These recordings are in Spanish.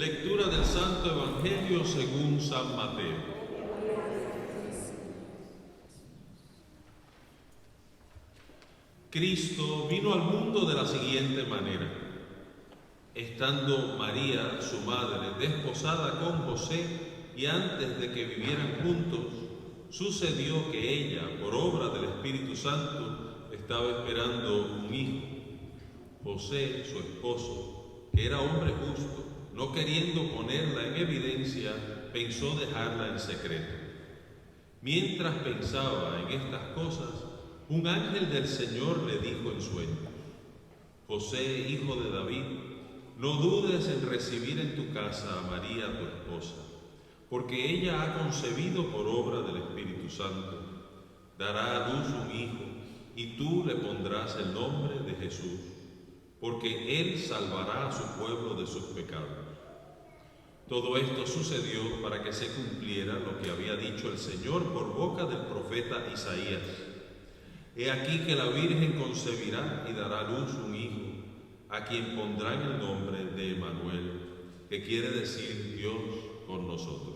Lectura del Santo Evangelio según San Mateo. Cristo vino al mundo de la siguiente manera. Estando María, su madre, desposada con José, y antes de que vivieran juntos, sucedió que ella, por obra del Espíritu Santo, estaba esperando un hijo. José, su esposo, que era hombre justo, no queriendo ponerla en evidencia, pensó dejarla en secreto. Mientras pensaba en estas cosas, un ángel del Señor le dijo en sueño: José, hijo de David, no dudes en recibir en tu casa a María, tu esposa, porque ella ha concebido por obra del Espíritu Santo. Dará a luz un hijo, y tú le pondrás el nombre de Jesús, porque él salvará a su pueblo de sus pecados. Todo esto sucedió para que se cumpliera lo que había dicho el Señor por boca del profeta Isaías. He aquí que la Virgen concebirá y dará a luz un hijo, a quien pondrán el nombre de Emmanuel, que quiere decir Dios con nosotros.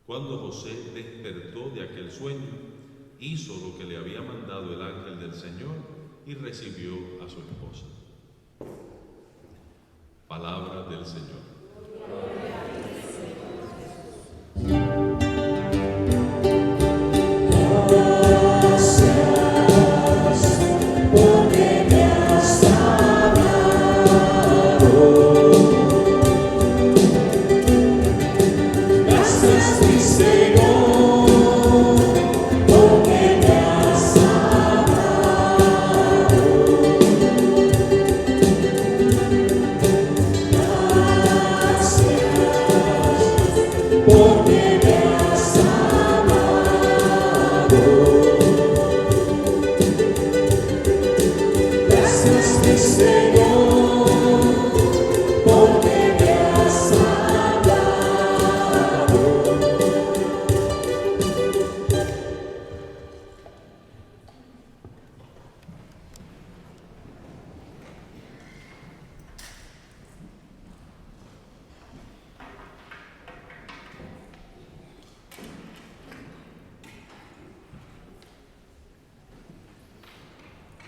Cuando José despertó de aquel sueño, hizo lo que le había mandado el ángel del Señor y recibió a su esposa. Palabra del Señor.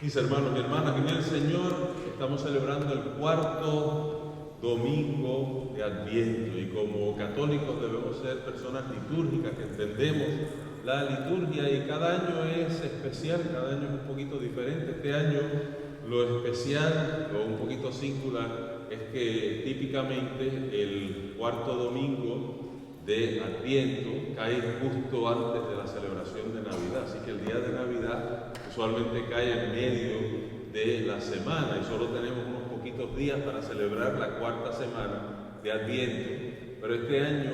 Mis hermanos y hermanas, en el Señor estamos celebrando el cuarto domingo de Adviento, y como católicos debemos ser personas litúrgicas que entendemos la liturgia, y cada año es especial, cada año es un poquito diferente. Este año lo especial o un poquito singular es que típicamente el cuarto domingo de Adviento cae justo antes de la celebración de Navidad, así que el día de Navidad usualmente cae en medio de la semana y solo tenemos unos poquitos días para celebrar la cuarta semana de Adviento, pero este año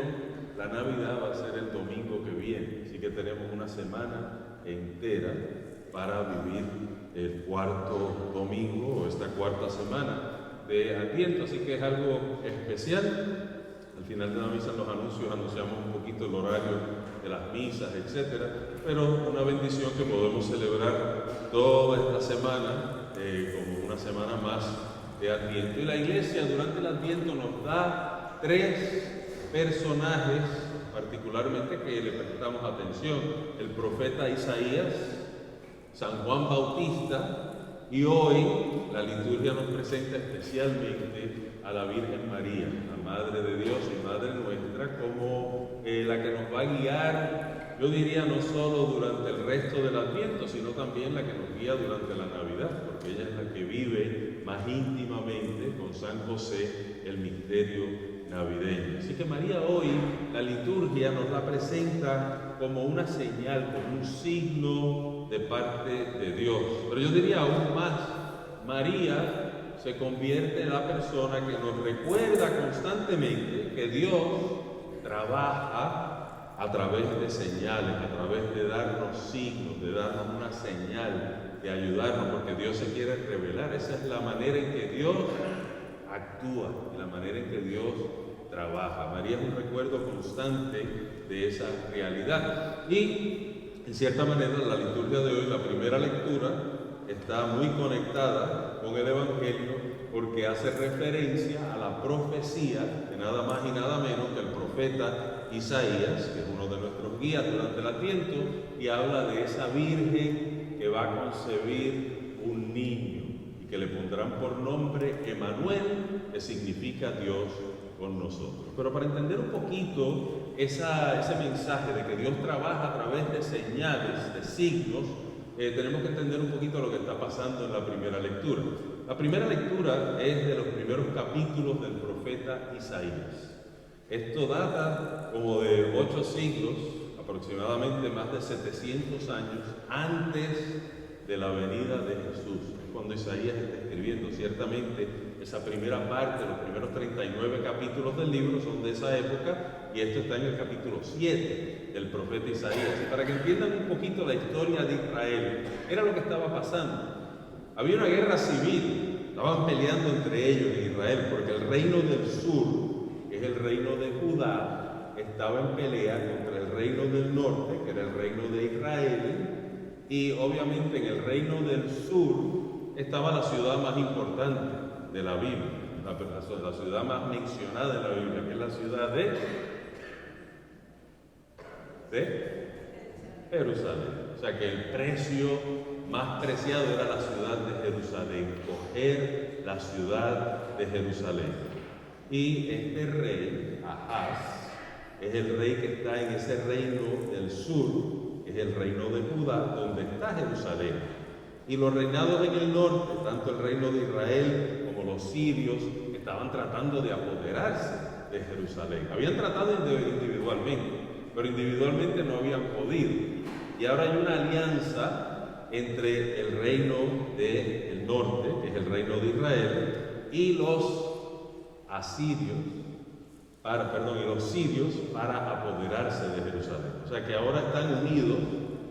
la Navidad va a ser el domingo que viene, así que tenemos una semana entera para vivir el cuarto domingo o esta cuarta semana de Adviento, así que es algo especial. Al final de la misa, en los anuncios, anunciamos un poquito el horario de las misas, etcétera, pero una bendición que podemos celebrar toda esta semana como una semana más de Adviento. Y la Iglesia durante el Adviento nos da tres personajes particularmente que le prestamos atención: el profeta Isaías, San Juan Bautista, y hoy la liturgia nos presenta especialmente a la Virgen María, la Madre de Dios y Madre nuestra, como la que nos va a guiar, yo diría, no solo durante el resto del Adviento, sino también la que nos guía durante la Navidad, porque ella es la que vive más íntimamente con San José el misterio navideño. Así que María hoy, la liturgia nos la presenta como una señal, como un signo de parte de Dios. Pero yo diría aún más, María se convierte en la persona que nos recuerda constantemente que Dios trabaja a través de señales, a través de darnos signos, de darnos una señal, de ayudarnos, porque Dios se quiere revelar. Esa es la manera en que Dios actúa, la manera en que Dios trabaja. María es un recuerdo constante de esa realidad. Y en cierta manera la liturgia de hoy, la primera lectura, está muy conectada con el Evangelio, porque hace referencia a la profecía de nada más y nada menos que el profeta Isaías, que es uno de nuestros guías durante el Adviento, y habla de esa virgen que va a concebir un niño y que le pondrán por nombre Emanuel, que significa Dios con nosotros. Pero para entender un poquito ese mensaje de que Dios trabaja a través de señales, de signos, tenemos que entender un poquito lo que está pasando en la primera lectura. La primera lectura es de los primeros capítulos del profeta Isaías. Esto data como de 8 siglos, aproximadamente más de 700 años antes de la venida de Jesús. Es cuando Isaías está escribiendo. Ciertamente esa primera parte, los primeros 39 capítulos del libro son de esa época, y esto está en el capítulo 7 del profeta Isaías. Y para que entiendan un poquito la historia de Israel, era lo que estaba pasando. Había una guerra civil, estaban peleando entre ellos en Israel, porque el reino del sur, que es el reino de Judá, estaba en pelea contra el reino del norte, que era el reino de Israel, y obviamente en el reino del sur estaba la ciudad más importante de la Biblia, la ciudad más mencionada en la Biblia, que es la ciudad de Jerusalén. O sea que el precio más preciado era la ciudad de Jerusalén, coger la ciudad de Jerusalén. Y este rey, Ahaz, es el rey que está en ese reino del sur, que es el reino de Judá, donde está Jerusalén. Y los reinados en el norte, tanto el reino de Israel como los sirios, estaban tratando de apoderarse de Jerusalén. Habían tratado individualmente, pero individualmente no habían podido. Y ahora hay una alianza entre el reino del norte, que es el reino de Israel, y los sirios para apoderarse de Jerusalén. O sea que ahora están unidos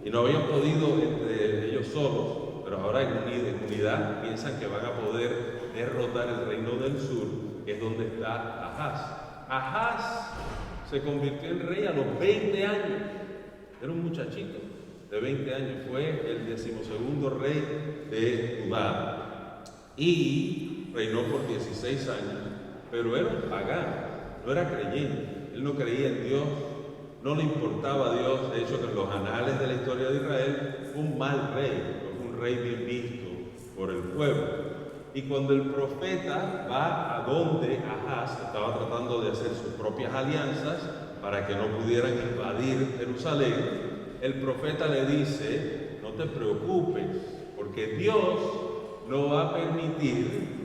y no habían podido entre ellos solos, pero ahora en unidad piensan que van a poder derrotar el reino del sur, que es donde está Ahaz. Ahaz se convirtió en rey a los 20 años. Era un muchachito de 20 años. Fue el 12º rey de Judá y reinó por 16 años, pero era un pagano, no era creyente. Él no creía en Dios, no le importaba a Dios. De hecho, en los anales de la historia de Israel fue un mal rey, fue un rey bien visto por el pueblo. Y cuando el profeta va a donde Ahaz estaba tratando de hacer sus propias alianzas para que no pudieran invadir Jerusalén, el profeta le dice: no te preocupes, porque Dios no va a permitir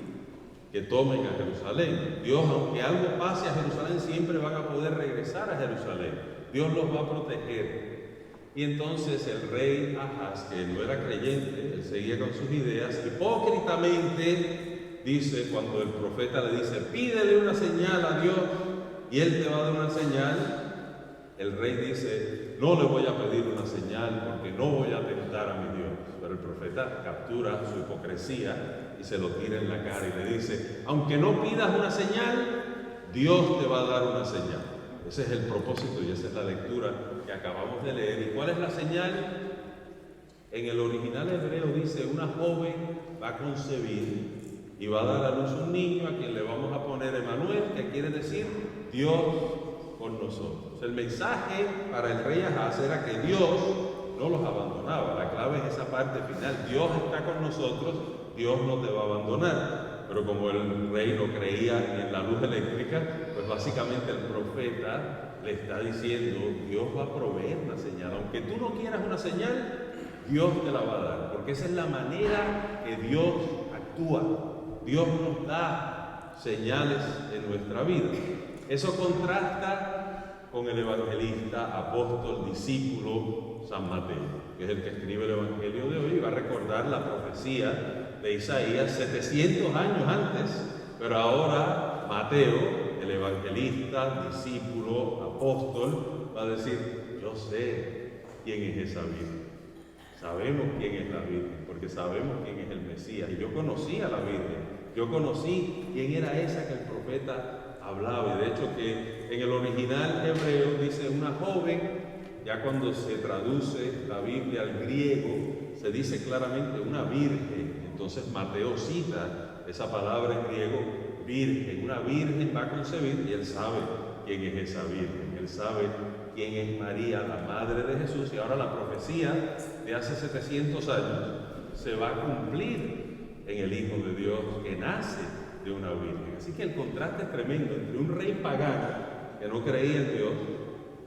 que tomen a Jerusalén. Dios, aunque algo pase a Jerusalén, siempre van a poder regresar a Jerusalén. Dios los va a proteger. Y entonces el rey Ahaz, que no era creyente, él seguía con sus ideas, hipócritamente dice, cuando el profeta le dice: pídele una señal a Dios y él te va a dar una señal, el rey dice: no le voy a pedir una señal porque no voy a tentar a mi Dios. Pero el profeta captura su hipocresía y se lo tira en la cara y le dice: aunque no pidas una señal, Dios te va a dar una señal. Ese es el propósito y esa es la lectura que acabamos de leer. ¿Y cuál es la señal? En el original hebreo dice: una joven va a concebir y va a dar a luz un niño a quien le vamos a poner Emanuel, que quiere decir Dios con nosotros. El mensaje para el rey Ahaz era que Dios no los abandonaba. La clave es esa parte final: Dios está con nosotros, Dios no te va a abandonar. Pero como el rey no creía en la luz eléctrica, pues básicamente el profeta le está diciendo: Dios va a proveer una señal. Aunque tú no quieras una señal, Dios te la va a dar, porque esa es la manera que Dios actúa. Dios nos da señales en nuestra vida. Eso contrasta con el evangelista, apóstol, discípulo San Mateo, que es el que escribe el evangelio de hoy y va a recordar la profecía de Isaías 700 años antes, pero ahora Mateo, el evangelista, discípulo, apóstol, va a decir: yo sé quién es esa Virgen. Sabemos quién es la Virgen, porque sabemos quién es el Mesías. Y yo conocí a la Virgen, yo conocí quién era esa que el profeta hablaba. Y de hecho que en el original hebreo dice una joven. Ya cuando se traduce la Biblia al griego, se dice claramente una virgen. Entonces Mateo cita esa palabra en griego, virgen. Una virgen va a concebir y él sabe quién es esa virgen. Él sabe quién es María, la madre de Jesús, y ahora la profecía de hace 700 años se va a cumplir en el Hijo de Dios que nace de una virgen. Así que el contraste es tremendo entre un rey pagano que no creía en Dios,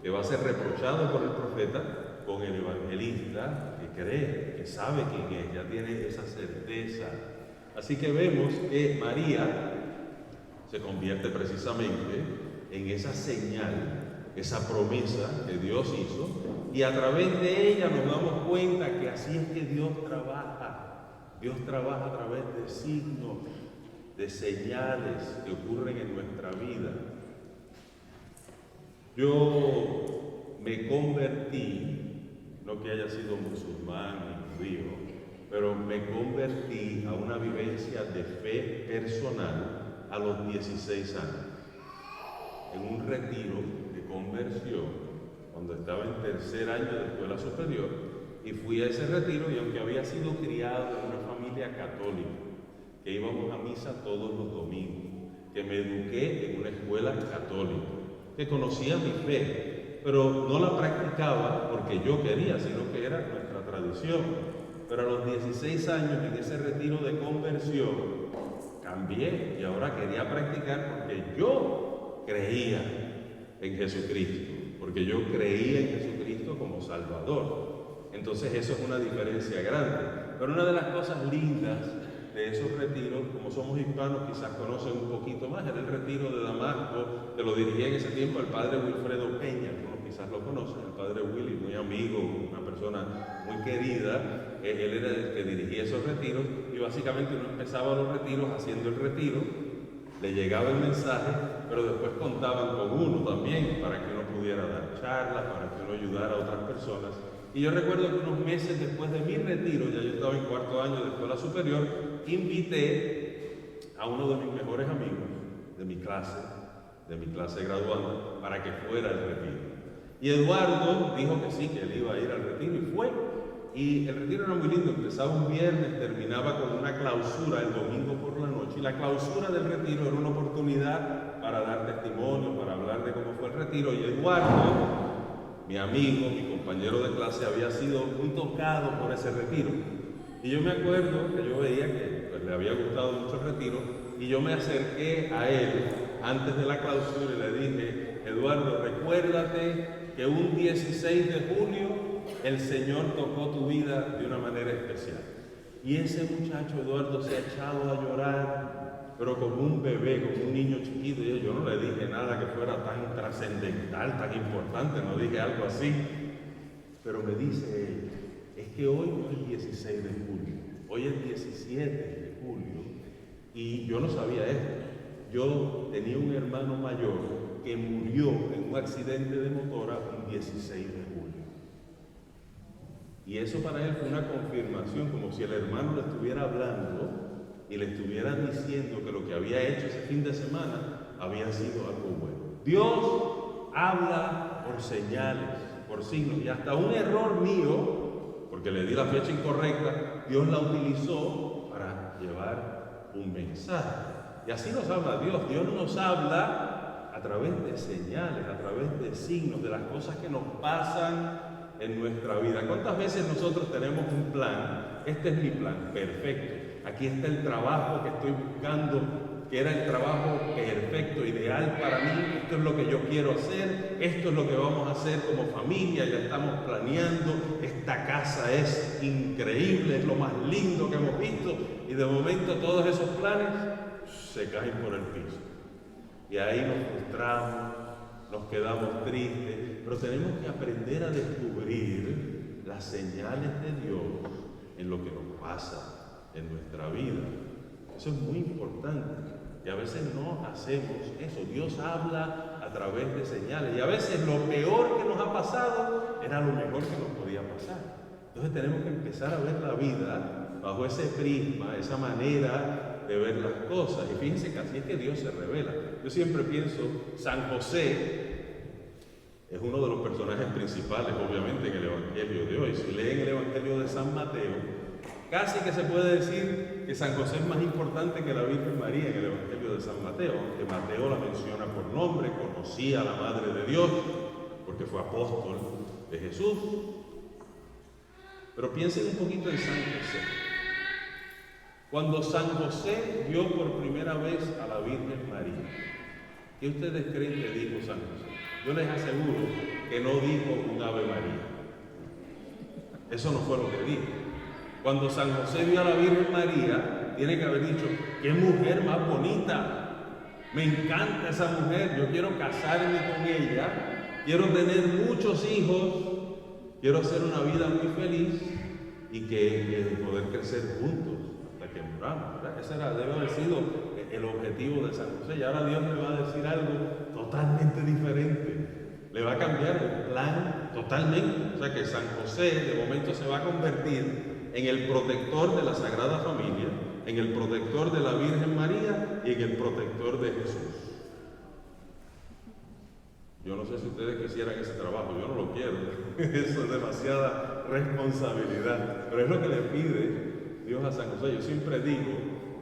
que va a ser reprochado por el profeta, con el evangelista que cree, que sabe quién es, ya tiene esa certeza. Así que vemos que María se convierte precisamente en esa señal, esa promesa que Dios hizo, y a través de ella nos damos cuenta que así es que Dios trabaja. Dios trabaja a través de signos, de señales que ocurren en nuestra vida. Yo me convertí, no que haya sido musulmán ni judío, pero me convertí a una vivencia de fe personal a los 16 años, en un retiro de conversión, cuando estaba en tercer año de escuela superior, y fui a ese retiro, y aunque había sido criado en una familia católica, que íbamos a misa todos los domingos, que me eduqué en una escuela católica, que conocía mi fe, pero no la practicaba porque yo quería, sino que era nuestra tradición. Pero a los 16 años, en ese retiro de conversión, cambié y ahora quería practicar porque yo creía en Jesucristo, porque yo creía en Jesucristo como Salvador. Entonces eso es una diferencia grande. Pero una de las cosas lindas de esos retiros, como somos hispanos, quizás conocen un poquito más, era el retiro de Damasco, que lo dirigía en ese tiempo el padre Wilfredo Peña, algunos quizás lo conocen, el padre Willy, muy amigo, una persona muy querida. Él era el que dirigía esos retiros, y básicamente uno empezaba los retiros haciendo el retiro, le llegaba el mensaje, pero después contaban con uno también, para que uno pudiera dar charlas, para que uno ayudara a otras personas. Y yo recuerdo que unos meses después de mi retiro, ya yo estaba en cuarto año de escuela superior, invité a uno de mis mejores amigos de mi clase graduanda, para que fuera al retiro. Y Eduardo dijo que sí, que él iba a ir al retiro, y fue. Y el retiro era muy lindo, empezaba un viernes, terminaba con una clausura el domingo por la noche, y la clausura del retiro era una oportunidad para dar testimonio, para hablar de cómo fue el retiro. Y Eduardo, mi amigo, mi compañero de clase, había sido muy tocado por ese retiro. Y yo me acuerdo que yo veía que pues, le había gustado mucho el retiro, y yo me acerqué a él antes de la clausura y le dije: Eduardo, recuérdate que un 16 de julio el Señor tocó tu vida de una manera especial. Y ese muchacho, Eduardo, se ha echado a llorar, pero como un bebé, como un niño chiquito. Y yo no le dije nada que fuera tan trascendental, tan importante, no dije algo así. Pero me dice él: es que hoy no es 16 de julio, hoy es 17 de julio. Y yo no sabía esto. Yo tenía un hermano mayor que murió en un accidente de motora un 16 de julio. Y eso para él fue una confirmación, como si el hermano le estuviera hablando y le estuviera diciendo que lo que había hecho ese fin de semana había sido algo bueno. Dios habla por señales, por signos, y hasta un error mío, porque le di la fecha incorrecta, Dios la utilizó para llevar un mensaje. Y así nos habla Dios. Dios nos habla a través de señales, a través de signos, de las cosas que nos pasan en nuestra vida. ¿Cuántas veces nosotros tenemos un plan? Este es mi plan, perfecto. Aquí está el trabajo que estoy buscando, que era el trabajo perfecto, ideal para mí. Esto es lo que yo quiero hacer, esto es lo que vamos a hacer como familia, ya estamos planeando. Esta casa es increíble, es lo más lindo que hemos visto, y de momento todos esos planes se caen por el piso. Y ahí nos frustramos, nos quedamos tristes, pero tenemos que aprender a descubrir las señales de Dios en lo que nos pasa en nuestra vida. Eso es muy importante, y a veces no hacemos eso. Dios habla a través de señales, y a veces lo peor que nos ha pasado era lo mejor que nos podía pasar. Entonces tenemos que empezar a ver la vida bajo ese prisma, esa manera de ver las cosas. Y fíjense que así es que Dios se revela. Yo siempre pienso, San José es uno de los personajes principales, obviamente, en el Evangelio de hoy. Si leen el Evangelio de San Mateo, Casi que se puede decir que San José es más importante que la Virgen María en el Evangelio de San Mateo, aunque Mateo la menciona por nombre, conocía a la Madre de Dios, porque fue apóstol de Jesús. Pero piensen un poquito en San José. Cuando San José vio por primera vez a la Virgen María, ¿qué ustedes creen que dijo San José? Yo les aseguro que no dijo un Ave María. Eso no fue lo que dijo. Cuando San José vio a la Virgen María, tiene que haber dicho: ¡qué mujer más bonita! Me encanta esa mujer, yo quiero casarme con ella, quiero tener muchos hijos, quiero hacer una vida muy feliz y que poder crecer juntos hasta que moramos, ¿verdad? Ese debe haber sido el objetivo de San José. Y ahora Dios le va a decir algo totalmente diferente. Le va a cambiar el plan totalmente. O sea que San José de momento se va a convertir en el protector de la Sagrada Familia, en el protector de la Virgen María y en el protector de Jesús. Yo no sé si ustedes quisieran ese trabajo, yo no lo quiero. Eso es demasiada responsabilidad. Pero es lo que le pide Dios a San José. Yo siempre digo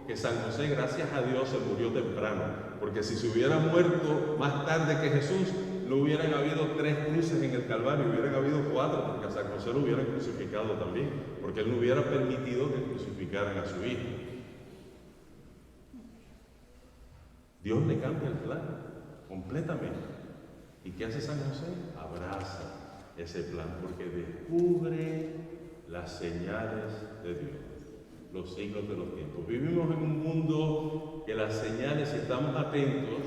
que San José, gracias a Dios, se murió temprano. Porque si se hubiera muerto más tarde que Jesús, no hubieran habido 3 cruces en el Calvario, hubieran habido 4, porque a San José lo hubieran crucificado también, porque él no hubiera permitido que crucificaran a su hijo. Dios le cambia el plan completamente. ¿Y qué hace San José? Abraza ese plan, porque descubre las señales de Dios, los signos de los tiempos. Vivimos en un mundo que las señales, si estamos atentos,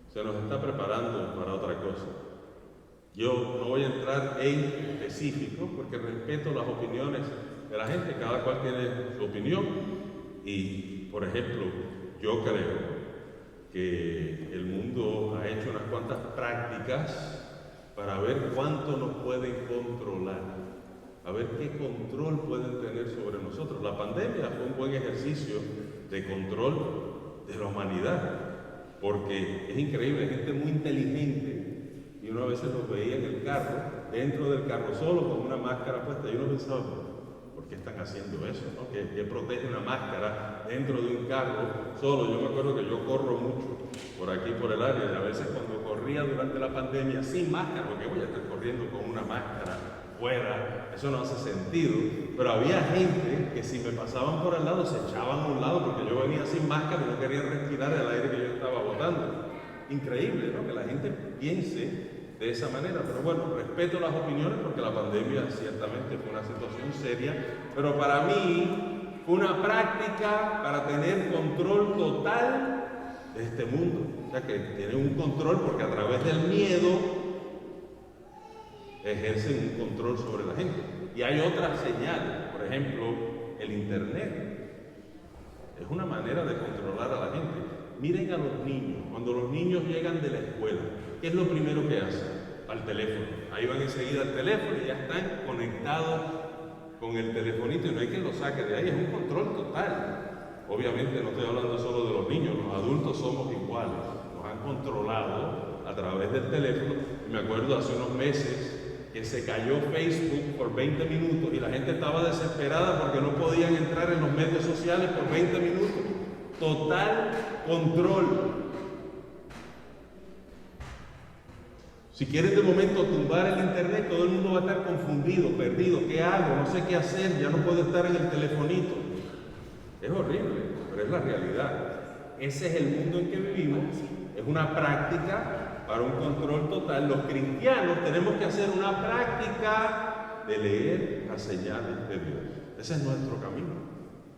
se nos está preparando para otra cosa. Yo no voy a entrar en específico porque respeto las opiniones de la gente, cada cual tiene su opinión. Y, por ejemplo, yo creo que el mundo ha hecho unas cuantas prácticas para ver cuánto nos pueden controlar, a ver qué control pueden tener sobre nosotros. La pandemia fue un buen ejercicio de control de la humanidad, porque es increíble, hay gente muy inteligente y uno a veces los veía en el carro, dentro del carro solo con una máscara puesta, y uno pensaba: ¿por qué están haciendo eso? ¿No? ¿Qué protege una máscara dentro de un carro solo? Yo me acuerdo que yo corro mucho por aquí, por el área, y a veces cuando corría durante la pandemia sin máscara, porque voy a estar corriendo con una máscara fuera, eso no hace sentido, pero había gente que si me pasaban por al lado se echaban a un lado porque yo venía sin máscara y no quería respirar el aire que yo estaba botando. Increíble, ¿no? Que la gente piense de esa manera, pero bueno, respeto las opiniones porque la pandemia ciertamente fue una situación seria, pero para mí fue una práctica para tener control total de este mundo. O sea que tienen un control porque a través del miedo ejercen un control sobre la gente. Y hay otras señales, por ejemplo, el internet es una manera de controlar a la gente. Miren a los niños, cuando los niños llegan de la escuela, ¿qué es lo primero que hacen? Al teléfono. Ahí van enseguida al teléfono y ya están conectados con el telefonito y no hay quien los saque de ahí, es un control total. Obviamente no estoy hablando solo de los niños, los adultos somos iguales, nos han controlado a través del teléfono. Y me acuerdo hace unos meses que se cayó Facebook por 20 minutos y la gente estaba desesperada porque no podían entrar en los medios sociales por 20 minutos. Total control. Si quieren de momento tumbar el internet, todo el mundo va a estar confundido, perdido. ¿Qué hago? No sé qué hacer, ya no puedo estar en el telefonito. Es horrible, pero es la realidad. Ese es el mundo en que vivimos. Es una práctica para un control total. Los cristianos tenemos que hacer una práctica de leer las señales de Dios. Ese es nuestro camino.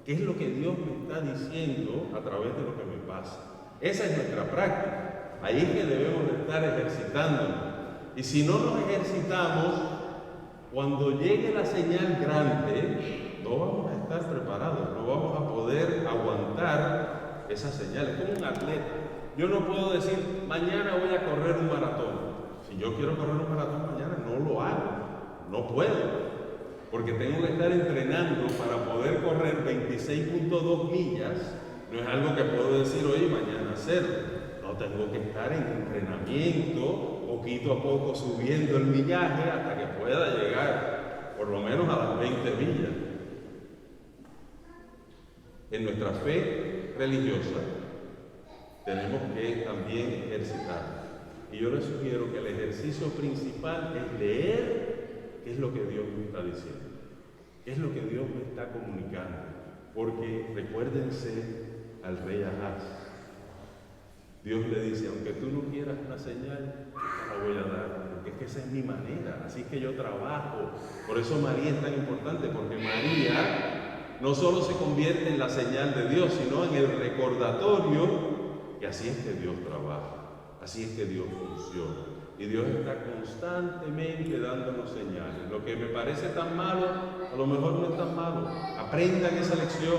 ¿Qué es lo que Dios me está diciendo a través de lo que me pasa? Esa es nuestra práctica. Ahí es que debemos de estar ejercitándonos. Y si no nos ejercitamos, cuando llegue la señal grande, no vamos a estar preparados, no vamos a poder aguantar esas señales. Como un atleta. Yo no puedo decir, mañana voy a correr un maratón. Si yo quiero correr un maratón mañana, no lo hago. No puedo. Porque tengo que estar entrenando para poder correr 26.2 millas. No es algo que puedo decir hoy y mañana hacerlo. No, tengo que estar en entrenamiento, poquito a poco subiendo el millaje hasta que pueda llegar por lo menos a las 20 millas. En nuestra fe religiosa tenemos que también ejercitar. Y yo les sugiero que el ejercicio principal es leer qué es lo que Dios me está diciendo, qué es lo que Dios me está comunicando. Porque recuérdense al rey Ahaz. Dios le dice, aunque tú no quieras una señal, yo te la voy a dar, porque es que esa es mi manera, así que yo trabajo. Por eso María es tan importante, porque María no solo se convierte en la señal de Dios, sino en el recordatorio que así es que Dios trabaja, así es que Dios funciona. Y Dios está constantemente dándonos señales. Lo que me parece tan malo, a lo mejor no es tan malo. Aprendan esa lección.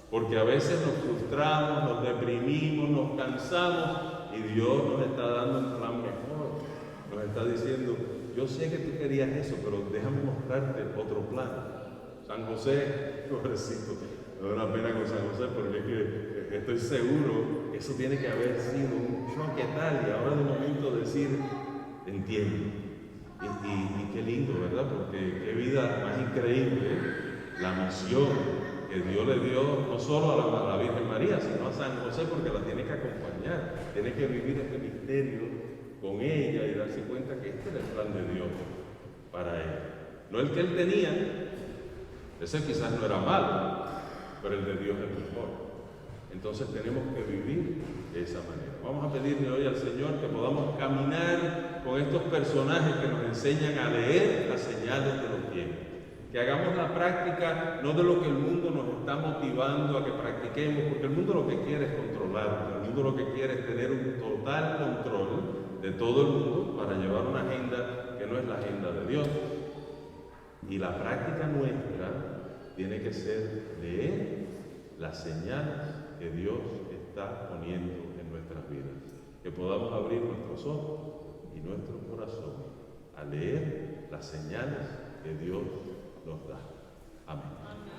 Porque a veces nos frustramos, nos deprimimos, nos cansamos y Dios nos está dando un plan mejor. Nos está diciendo, yo sé que tú querías eso, pero déjame mostrarte otro plan. San José, pobrecito, me da una pena con San José porque es que estoy seguro que eso tiene que haber sido un choque tal y ahora de momento decir, entiendo. Y qué lindo, ¿verdad? Porque qué vida más increíble, la misión que Dios le dio no solo a la Virgen María, sino a San José, porque la tiene que acompañar, tiene que vivir este misterio con ella y darse cuenta que este era el plan de Dios para él. No el que él tenía, ese quizás no era malo, pero el de Dios es mejor. Entonces tenemos que vivir de esa manera. Vamos a pedirle hoy al Señor que podamos caminar con estos personajes que nos enseñan a leer las señales de los tiempos. Que hagamos la práctica no de lo que el mundo nos está motivando a que practiquemos, porque el mundo lo que quiere es controlar, el mundo lo que quiere es tener un total control de todo el mundo para llevar una agenda que no es la agenda de Dios. Y la práctica nuestra tiene que ser leer las señales que Dios está poniendo en nuestras vidas. Que podamos abrir nuestros ojos y nuestro corazón a leer las señales que Dios nos da. Amén.